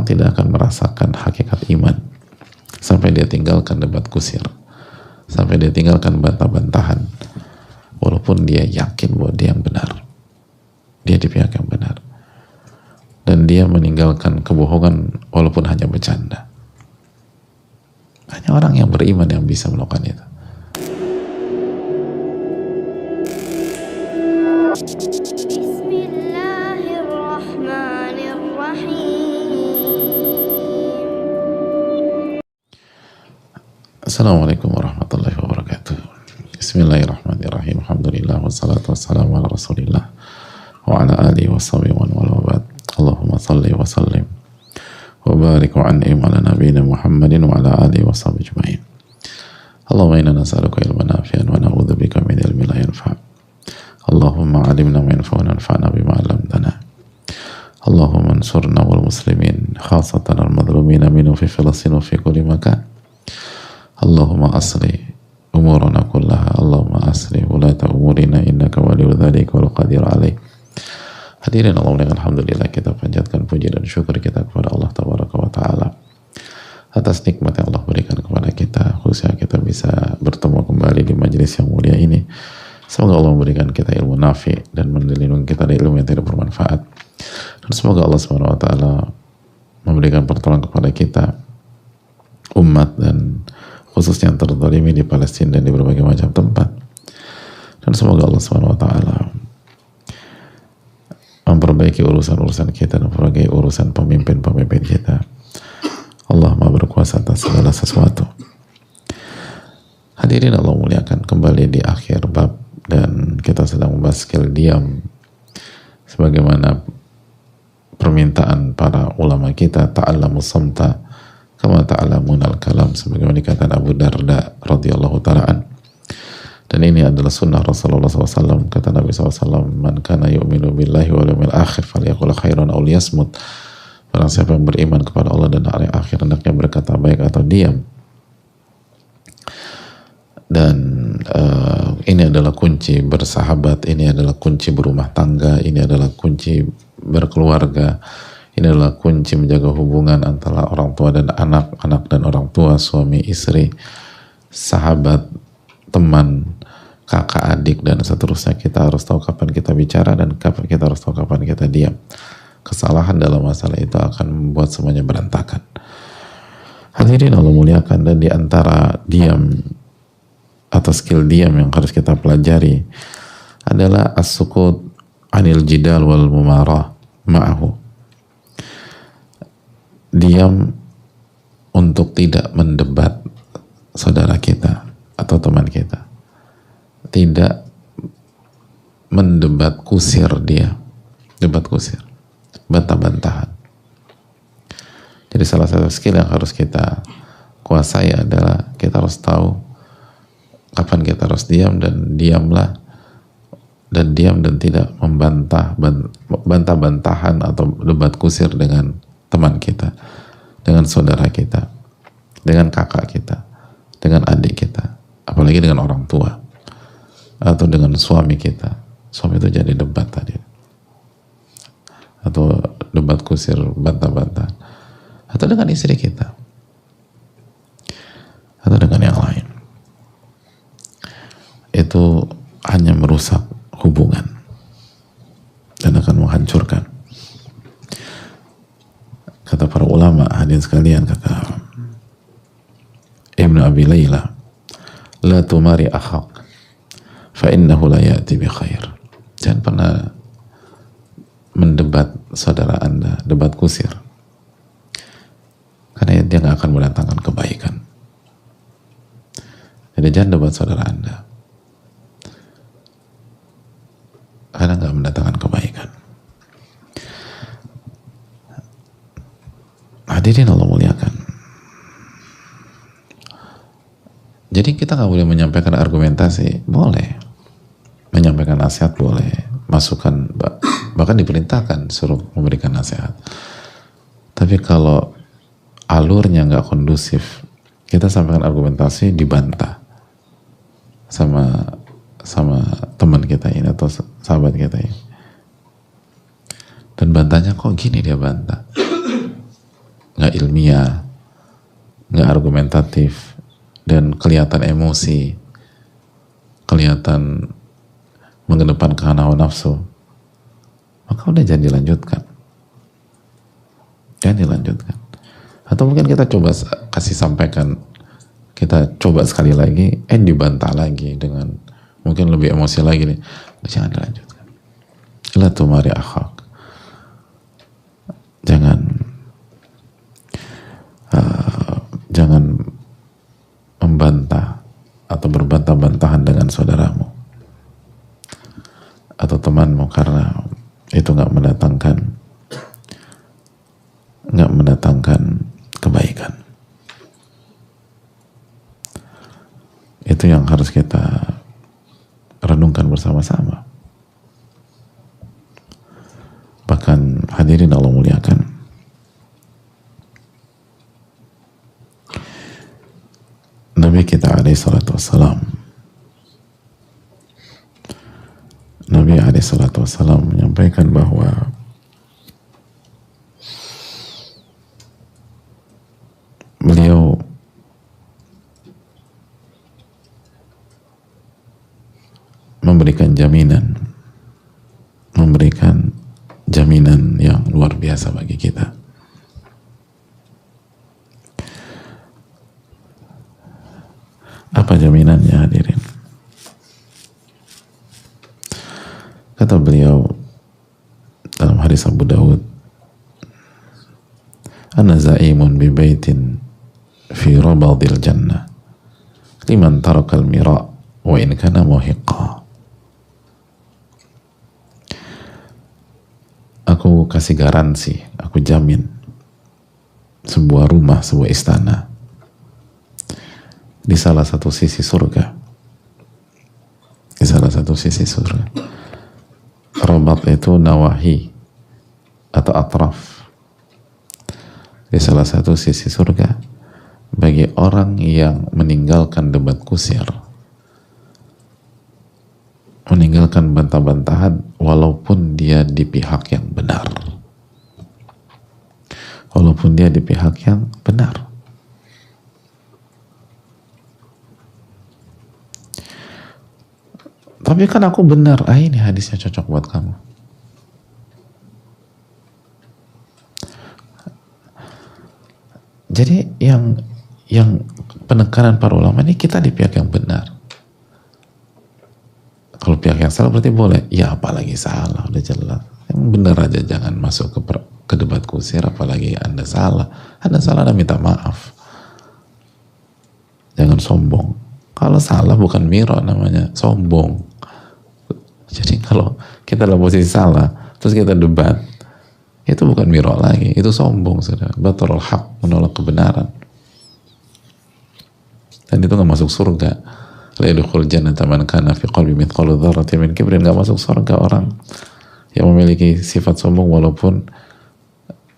tidak akan merasakan hakikat iman sampai dia tinggalkan debat kusir, sampai dia tinggalkan bantah-bantahan, walaupun dia yakin bahwa dia yang benar, dia di pihak yang benar, dan dia meninggalkan kebohongan walaupun hanya bercanda. Hanya orang yang beriman yang bisa melakukan itu. Assalamualaikum warahmatullahi wabarakatuh. Bismillahirrahmanirrahim. Alhamdulillah wassalatu wassalamu ala Rasulillah wa ala alihi washabihi wa man. Allahumma salli wa sallim wa barik wa an'im ala nabiyyina Muhammadin wa ala alihi washabihi ajma'in. Allahumma inna nas'aluka ilman nafi'an wa na'udzubika min ilmin la yanfa'. Allahumma 'allimna ma yanfa'una wanfa'na bima 'allamtana. Allahumma ansurna wal muslimin khassatan al madhlumin minhum fi Filastin wa fi kulli makan. Allahumma asli umurana kullaha, Allahumma asli ulata umurina innaka waliyyu dzalika wal qadir alaih. Hadirin Allah, alhamdulillah kita panjatkan puji dan syukur kita kepada Allah tabaraka wa taala atas nikmat yang Allah berikan kepada kita, khususnya kita bisa bertemu kembali di majelis yang mulia ini. Semoga Allah memberikan kita ilmu nafi dan melindungi kita dari ilmu yang tidak bermanfaat. Dan semoga Allah Subhanahu wa taala memberikan pertolongan kepada kita, umat dan khususnya yang terzalimi di Palestina dan di berbagai macam tempat. Dan semoga Allah Subhanahu wa taala memperbaiki urusan-urusan kita dan memperbaiki urusan pemimpin-pemimpin kita. Allah Maha berkuasa atas segala sesuatu. Hadirin Allah muliakan, kembali di akhir bab dan kita sedang membahas skill diam sebagaimana permintaan para ulama kita, ta'allamu samta kama ta'lamun al-kalam, sebagaimana dikatakan Abu Darda radhiyallahu ta'ala an. Dan ini adalah sunnah Rasulullah SAW. Kata Nabi SAW, man kana yu'minu billahi wal yawmil akhir falyaqul khairan aw liyasmut. Barang siapa yang beriman kepada Allah dan hari akhir, hendaknya berkata baik atau diam. Dan ini adalah kunci bersahabat, ini adalah kunci berumah tangga, ini adalah kunci berkeluarga, ini adalah kunci menjaga hubungan antara orang tua dan anak, anak dan orang tua, suami istri, sahabat, teman, kakak adik, dan seterusnya. Kita harus tahu kapan kita bicara dan kapan kita harus tahu kapan kita diam. Kesalahan dalam masalah itu akan membuat semuanya berantakan. Hadirin Allah muliakan, dan di antara diam atau skill diam yang harus kita pelajari adalah as-sukut anil jidal wal mumarah ma'ahu. Diam untuk tidak mendebat saudara kita atau teman kita, tidak mendebat kusir dia, debat kusir, bantah-bantahan. Jadi salah satu skill yang harus kita kuasai adalah kita harus tahu kapan kita harus diam dan diamlah, dan diam dan tidak bantah-bantahan atau debat kusir dengan teman kita, dengan saudara kita, dengan kakak kita, dengan adik kita, apalagi dengan orang tua atau dengan suami kita. Suami itu jadi debat tadi, atau debat kusir, bantah-bantah, atau dengan istri kita atau dengan yang lain. Itu hanya merusak hubungan dan akan menghancurkan. Kata para ulama, hadirin sekalian, kata Ibnu Abi Layla, la tumari akhak fa innahu la ya'ti bi khair. Jangan pernah mendebat saudara Anda, debat kusir, karena dia nggak akan mendatangkan kebaikan. Jadi jangan debat saudara Anda, karena nggak mendatangkan kebaikan. Hadirin Allah muliakan. Jadi kita nggak boleh menyampaikan argumentasi, boleh menyampaikan nasihat, boleh masukan, bahkan diperintahkan suruh memberikan nasihat. Tapi kalau alurnya nggak kondusif, kita sampaikan argumentasi, dibantah sama teman kita ini atau sahabat kita ini, dan bantahnya kok gini dia bantah, nggak ilmiah, nggak argumentatif, dan kelihatan emosi, kelihatan mengedepankan hawa nafsu, maka udah jangan dilanjutkan. Jangan dilanjutkan. Atau mungkin kita coba kasih sampaikan, kita coba sekali lagi, dibantah lagi dengan mungkin lebih emosi lagi nih. Jangan dilanjutkan. La tumari akhak. Jangan membantah atau berbantah-bantahan dengan saudaramu atau temanmu, karena itu nggak mendatangkan kebaikan. Itu yang harus kita renungkan bersama-sama. Bahkan hadirin Allah muliakan, Nabi kita alaihi salatu wassalam, Nabi alaihi salatu wassalam menyampaikan bahwa beliau memberikan jaminan yang luar biasa bagi kita. Apa jaminannya, hadirin? Kata beliau dalam hadis Abu Dawud, ana za'imun bi baitin fi rabadil jannah liman tarakal mira wa in kana muhiqqa. Aku kasih garansi, aku jamin sebuah rumah, sebuah istana di salah satu sisi surga. Di salah satu sisi surga. Rabat itu nawahi atau atraf. Di salah satu sisi surga bagi orang yang meninggalkan debat kusir, meninggalkan bantah-bantahan walaupun dia di pihak yang benar. Walaupun dia di pihak yang benar. Tapi kan aku benar, ini hadisnya cocok buat kamu. Jadi yang penekanan para ulama ini, kita di pihak yang benar. Kalau pihak yang salah berarti boleh. Ya apalagi salah, udah jelas. Yang benar aja jangan masuk ke debat kusir, apalagi Anda salah. Anda salah, Anda minta maaf. Jangan sombong. Kalau salah bukan miro namanya, sombong. Jadi kalau kita dalam posisi salah, terus kita debat, itu bukan miro lagi, itu sombong sudah. Batarul haq, menolak kebenaran. Dan itu gak masuk surga. La yadkhul jannata man kana fi qalbi mithqalu dzarratin min kibrin. Gak masuk surga orang yang memiliki sifat sombong walaupun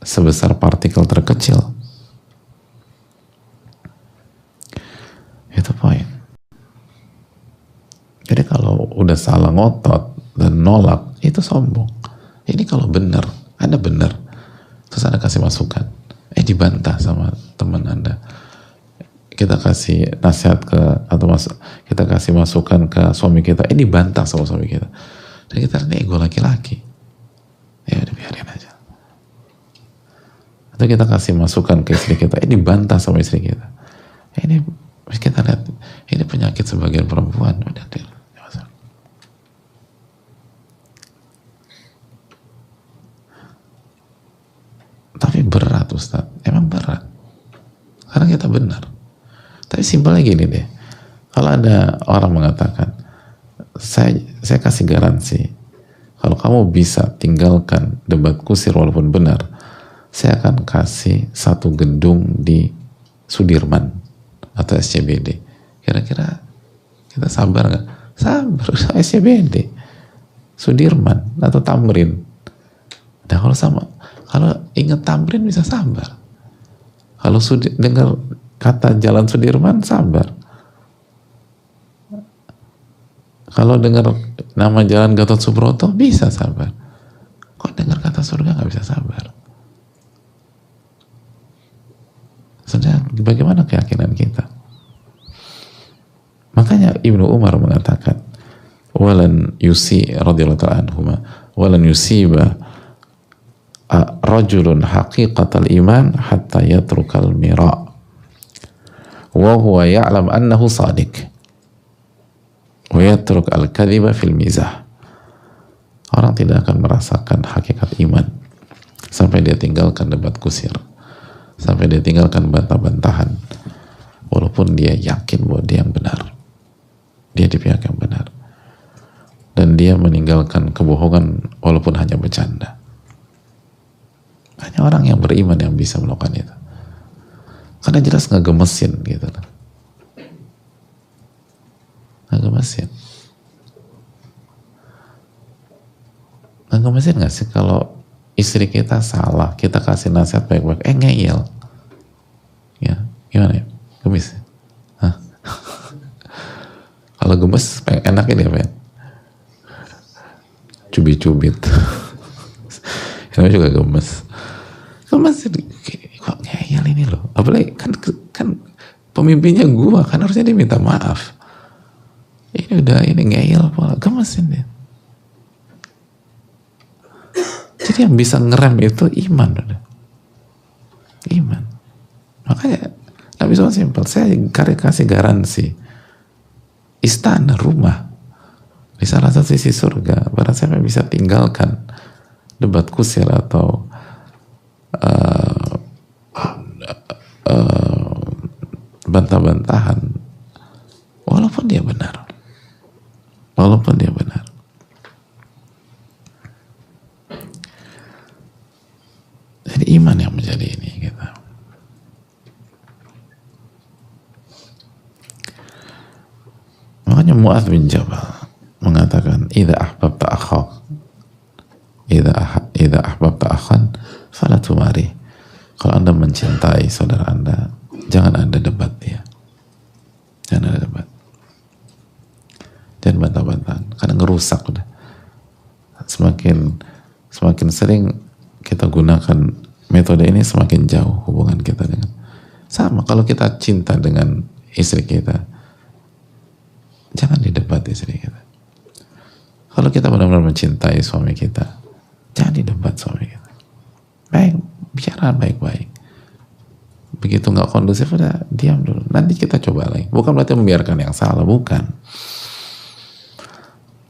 sebesar partikel terkecil. Itu poin. Jadi kalau udah salah ngotot dan nolak, itu sombong. Ini kalau benar, Anda benar, terus Anda kasih masukan, dibantah sama teman Anda. Kita kasih nasihat kita kasih masukan ke suami kita, dibantah sama suami kita. Dan kita ini ego laki-laki. Ya udah biarin aja. Atau kita kasih masukan ke istri kita, dibantah sama istri kita. Ini kita lihat, ini penyakit sebagian perempuan. Udah deh. Tapi berat Ustaz, emang berat. Karena kita benar. Tapi simpelnya gini deh, kalau ada orang mengatakan, saya kasih garansi, kalau kamu bisa tinggalkan debat kusir walaupun benar, saya akan kasih satu gedung di Sudirman atau SCBD. Kira-kira kita sabar nggak? Sabar, SCBD, Sudirman atau Tamrin. Nah kalau ingat Tamrin bisa sabar. Kalau dengar kata Jalan Sudirman, sabar. Kalau dengar nama Jalan Gatot Subroto, bisa sabar. Kok dengar kata surga nggak bisa sabar? Bagaimana keyakinan kita? Makanya Ibnu Umar mengatakan, walan radhiyallahu ta'ala anhuma, walan yusiba rajulun haqiqatal iman hatta yatrukal mira wa huwa ya'lam annahu sadiq wa yatruk al-kadhiba fil mizah. Orang tidak akan merasakan hakikat iman sampai dia tinggalkan debat kusir, sampai dia tinggalkan bantah-bantahan, walaupun dia yakin bahwa dia yang benar, dia di pihak yang benar, dan dia meninggalkan kebohongan walaupun hanya bercanda. Hanya orang yang beriman yang bisa melakukan itu, karena jelas nggak gemesin gitu loh, nggak gemesin. Nggak gemesin nggak sih kalau istri kita salah, kita kasih nasihat baik-baik, ngeyel, ya gimana ya, gemes? Hah? Kalau gemes, enaknya dia pengen cubit-cubit. Ini juga gemes. Gemes, kok ngeyel ini loh. Apalagi kan pemimpinnya gua, kan harusnya dia minta maaf. Ini ngeyel pola, gemesin dia. Jadi yang bisa ngerem itu iman, udah. Iman. Makanya Nabi SAW simpel, saya kasih garansi istana, rumah di salah satu sisi surga, barang siapa yang bisa tinggalkan debat kusir atau bantah-bantahan, walaupun dia benar, jadi iman yang menjadi ini gitu. Makanya Mu'adz bin Jabal mengatakan, idza ahbabta akhan fala tumari. Kalau Anda mencintai saudara Anda, jangan Anda debat dia. Jangan ada debat. Jangan bantah-bantahan, karena ngerusak udah. Semakin sering kita gunakan metode ini, semakin jauh hubungan kita dengan. Sama kalau kita cinta dengan istri kita, jangan didebat istri kita. Kalau kita benar-benar mencintai suami kita, jangan didebat suami kita. Baik, bicara baik-baik. Begitu nggak kondusif, udah diam dulu. Nanti kita coba lagi. Bukan berarti membiarkan yang salah, bukan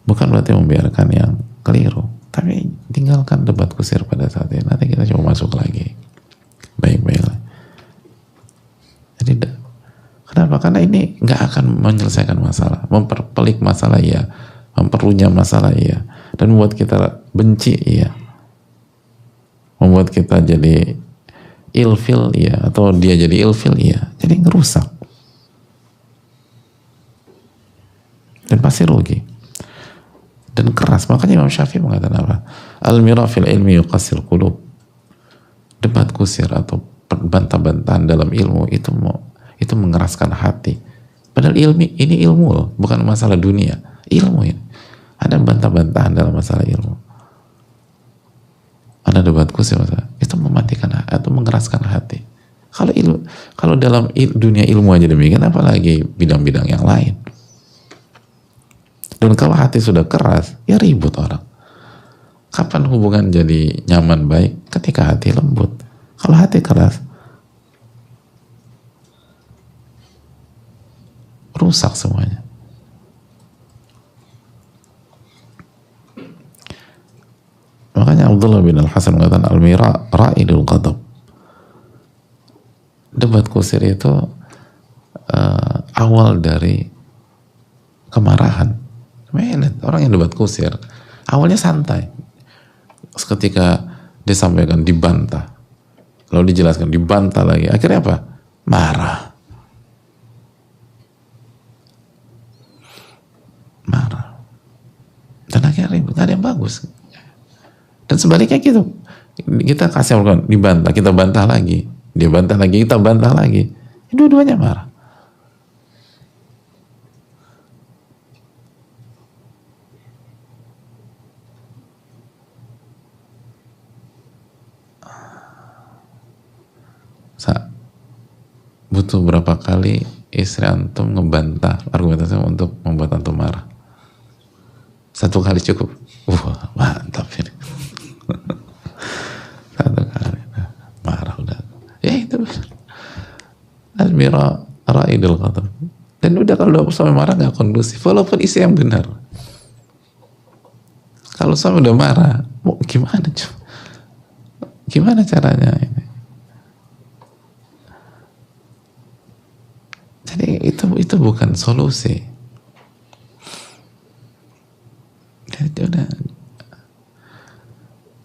berarti membiarkan yang keliru. Tapi tinggalkan debat kusir pada saat ini. Nanti kita coba masuk lagi. Baik-baik. Jadi kenapa? Karena ini nggak akan menyelesaikan masalah. Memperpelik masalah iya. Memperlunya masalah iya. Dan membuat kita benci iya. Membuat kita jadi ilfil iya. Atau dia jadi ilfil iya. Jadi ngerusak. Dan pasti rugi. Dan keras. Makanya Imam Syafi'i mengatakan apa? Al-mira fil ilmi yuqasil qulub. Debat kusir atau bantah-bantahan dalam ilmu itu mengeraskan hati. Padahal ini ilmu loh, bukan masalah dunia. Ilmu ini. Ada bantah-bantahan dalam masalah ilmu. Ada debat kusir itu mematikan atau mengeraskan hati. Kalau dalam dunia ilmu aja demikian, apalagi bidang-bidang yang lain. Dan kalau hati sudah keras, ya ribut orang. Kapan hubungan jadi nyaman baik? Ketika hati lembut. Kalau hati keras, rusak semuanya. Makanya Abdullah bin Al-Hasan mengatakan, al-mira ra'idul ghadab. Debat kusir itu awal dari kemarahan. Orang yang debat kusir awalnya santai, ketika dia sampaikan dibantah, lalu dijelaskan, dibantah lagi, akhirnya apa? Marah. Dan akhirnya ribut, gak ada yang bagus. Dan sebaliknya gitu, kita kasih orang dibantah, kita bantah lagi, dia bantah lagi, kita bantah lagi, dua-duanya marah. butuh berapa kali istri antum ngebantah argumentasi untuk membuat antum marah? Satu kali cukup. Wah, mantap ini. Satu kali. Marah udah. Ya itu. Al-mira ra'idul qadar. Dan udah kalau udah suami marah gak kondusif. Walaupun isi yang benar. Kalau suami udah marah, gimana? Gimana caranya ini? Jadi itu bukan solusi. Jadi udah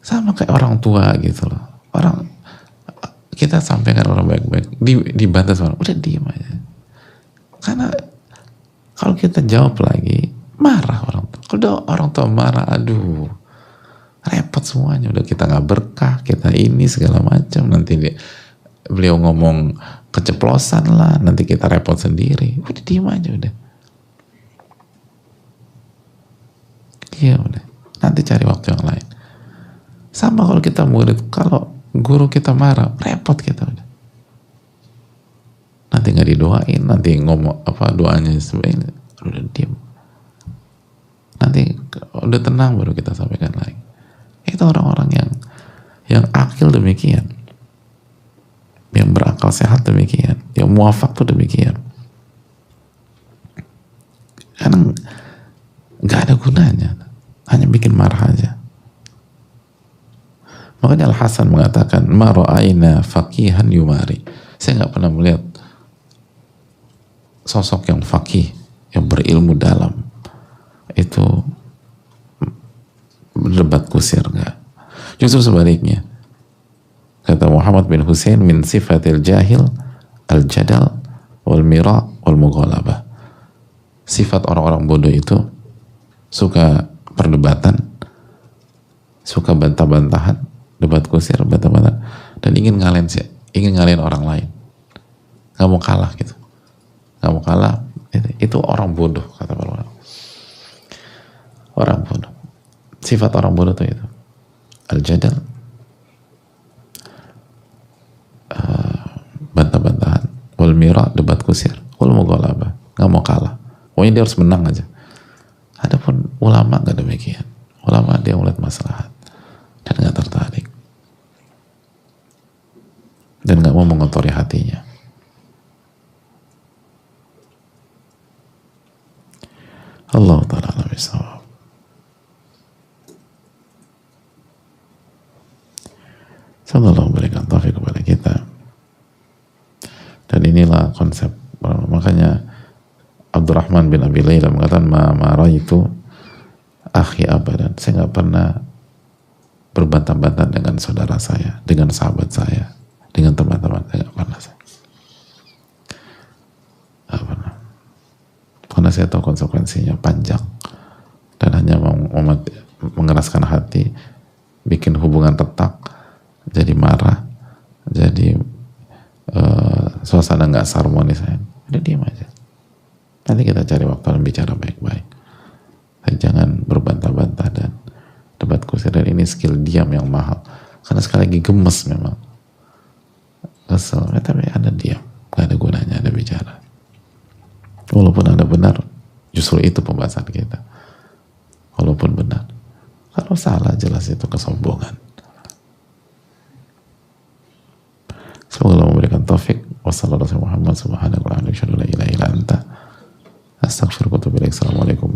sama kayak orang tua gitu loh. Orang kita sampaikan orang baik-baik, dibantah orang, udah diem aja. Karena kalau kita jawab lagi, marah orang tua. Kalau udah orang tua marah, aduh, repot semuanya. Udah kita nggak berkah, kita ini segala macam. Nanti beliau ngomong keceplosan lah, nanti kita repot sendiri. Udah diem aja udah. Iya udah. Nanti cari waktu yang lain. Sama kalau kita murid, kalau guru kita marah, repot kita udah. Nanti nggak didoain, nanti ngomong apa doanya sebenarnya, udah diem. Nanti udah tenang baru kita sampaikan lagi. Itu orang-orang yang akil demikian, yang berakal sehat demikian, yang muafak tuh demikian. Karena nggak ada gunanya, hanya bikin marah aja. Makanya Al-Hasan mengatakan, ma ra'ayna faqihan yumari. Saya nggak pernah melihat sosok yang faqih, yang berilmu dalam, itu berdebat kusir, enggak. Justru sebaliknya. Kata Muhammad bin Husain, min sifatil jahil al-jadal wal mira wal mughalabah. Sifat orang-orang bodoh itu suka perdebatan, suka bantah-bantahan, debat kusir, bantah-bantahan, dan ingin ngalahin orang lain. Nggak mau kalah gitu. Nggak mau kalah. Itu orang bodoh, kata para ulama. Orang bodoh. Sifat orang bodoh itu al-jadal, bantah-bantahan, wal mira, debat kusir, wal mughalabah, nggak mau kalah. Pokoknya dia harus menang aja. Adapun ulama nggak demikian. Ulama dia melihat maslahat dan nggak tertarik dan nggak mau mengotori hatinya. Allah Ta'ala alam bisawab. Semoga Allah memberikan taufik kepada kita. Dan inilah konsep. Makanya Abdurrahman bin Abi Layla mengatakan, marah itu akhi abadan. Saya nggak pernah berbantah-bantah dengan saudara saya, dengan sahabat saya, dengan teman-teman saya, nggak pernah. Nggak pernah. Karena saya tahu konsekuensinya panjang dan hanya mengeraskan hati, bikin hubungan retak, jadi marah, jadi suasana nggak harmonis. Udah diam aja. Nanti kita cari waktu dan bicara baik-baik. Dan jangan berbantah-bantah dan debat kusir. Dan ini skill diam yang mahal. Karena sekali lagi gemes memang. Kesel. Tapi Anda diam. Gak ada gunanya Anda bicara. Walaupun Anda benar, justru itu pembahasan kita. Walaupun benar. Kalau salah, jelas itu kesombongan. Semoga Allah memberikan taufik. Wassalamualaikum warahmatullahi wabarakatuh. Astaghfirullahaladzim. Assalamualaikum